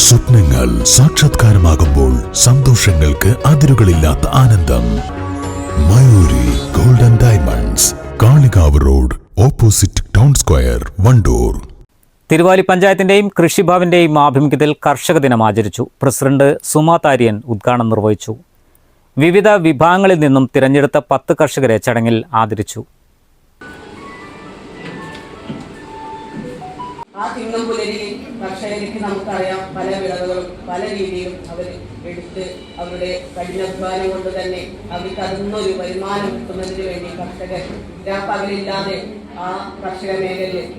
സ്വപ്നങ്ങൾ സാക്ഷാത്കാരമാകുമ്പോൾ സന്തോഷങ്ങൾക്ക് അതിരുകളില്ലാത്ത ആനന്ദം. Mayuri golden diamonds, Kalikavu road, opposite town square, Wandoor. Thiruvali പഞ്ചായത്തിന്റെയും കൃഷിഭവന്റെയും ആഭിമുഖ്യത്തിൽ കർഷക ദിനം ആചരിച്ചു. പ്രസിഡന്റ് സുമാ താര്യൻ ഉദ്ഘാടനം നിർവഹിച്ചു. വിവിധ വിഭാഗങ്ങളിൽ നിന്നും തിരഞ്ഞെടുത്ത 10 കർഷകരെ ചടങ്ങിൽ ആദരിച്ചു. ആ തിങ്ങും പുലരിയിൽ കർഷകർക്ക് നമുക്കറിയാം പല വിളവുകളും പല രീതിയിലും അവർ എടുത്ത് അവരുടെ കഠിനാധ്വാനം കൊണ്ട് തന്നെ അവർക്ക് അതിന്നൊരു വരുമാനം കിട്ടുന്നതിന് വേണ്ടി കർഷകർ പകലില്ലാതെ ആ കർഷക മേഖലയിൽ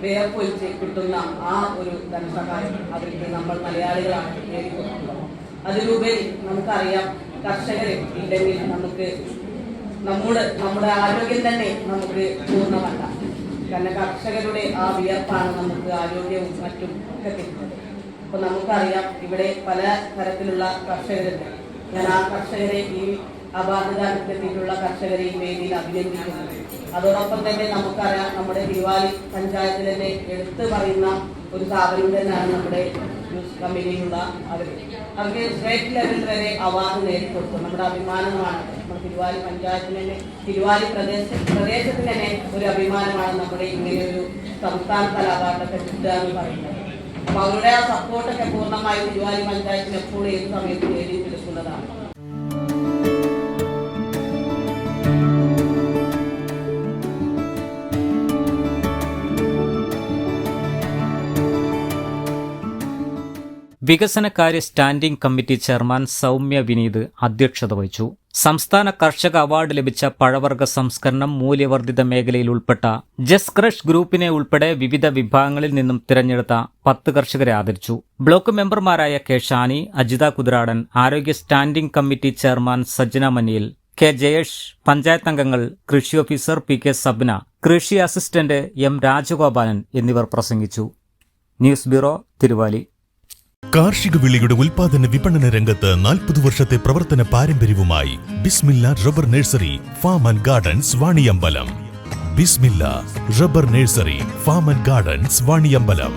വേർപ്പൊലിച്ച് കിട്ടുന്ന ആ ഒരു ധനസഹായം അവർക്ക് നമ്മൾ മലയാളികളാണ് നേടിക്കൊടുക്കുന്നത്. അതിലുപരി നമുക്കറിയാം കർഷകർ ഇല്ലെങ്കിൽ നമുക്ക് നമ്മുടെ ആരോഗ്യം തന്നെ നമുക്ക് പൂർണ്ണമല്ല. കാരണം കർഷകരുടെ ആ വിയർപ്പാണ് നമുക്ക് ആരോഗ്യവും മറ്റും ഒക്കെ കിട്ടുന്നത്. അപ്പൊ നമുക്കറിയാം ഇവിടെ പല തരത്തിലുള്ള കർഷകരുണ്ട്. ഞാൻ ആ കർഷകരെ ഈ അപാകതത്തിലുള്ള കർഷകരെ ഈ വേദിയിൽ അഭിനന്ദിക്കുന്നു. അതോടൊപ്പം തന്നെ നമുക്കറിയാം നമ്മുടെ തിരുവാലി പഞ്ചായത്തിൽ തന്നെ എടുത്തു പറയുന്ന ഒരു സ്ഥാപനം തന്നെയാണ് നമ്മുടെ ജ്യൂസ് കമ്പനിയിലുള്ള അവർക്ക് സ്റ്റേറ്റ് ലെവൽ വരെ അവാർഡ് നേടിക്കൊടുത്തു. നമ്മുടെ അഭിമാനമാണ്. നമ്മുടെ തിരുവാലി പഞ്ചായത്തിന് തന്നെ തിരുവാലി പ്രദേശത്തിന് തന്നെ ഒരു അഭിമാനമാണ് നമ്മുടെ ഇങ്ങനെയൊരു സംസ്ഥാന തല അവാർഡൊക്കെ കിട്ടുക എന്ന് പറയുന്നത്. അപ്പൊ അവരുടെ ആ സപ്പോർട്ടൊക്കെ പൂർണ്ണമായും തിരുവാലി പഞ്ചായത്തിന് എപ്പോഴും ഏത് സമയത്ത് നേടിയെടുക്കുന്നതാണ്. വികസനകാര്യ standing committee chairman Soumya Vineeth അധ്യക്ഷത വഹിച്ചു. സംസ്ഥാന കർഷക അവാർഡ് ലഭിച്ച പഴവർഗ്ഗ സംസ്കരണം മൂല്യവർദ്ധിത മേഖലയിൽ ഉൾപ്പെട്ട ജസ് ക്രഷ് ഗ്രൂപ്പിനെ ഉൾപ്പെടെ വിവിധ വിഭാഗങ്ങളിൽ നിന്നും തിരഞ്ഞെടുത്ത 10 കർഷകരെ ആദരിച്ചു. ബ്ലോക്ക് മെമ്പർമാരായ കെ ഷാനി, അജിത കുതിരാടൻ, ആരോഗ്യ standing committee chairman Sajjana Maniyil, K Jayesh, panchayat അംഗങ്ങൾ, കൃഷി ഓഫീസർ പി കെ സബ്ന, കൃഷി അസിസ്റ്റന്റ് എം രാജഗോപാലൻ എന്നിവർ പ്രസംഗിച്ചു. News bureau, Thiruvali. കാർഷിക വിളിയുടെ ഉൽപാദന വിപണന രംഗത്ത് 40 വർഷത്തെ പ്രവർത്തന പാരമ്പര്യവുമായി Bismilla rubber nursery, farm and gardens, Vaniyambalam. Bismilla rubber nursery, farm and gardens, Vaniyambalam.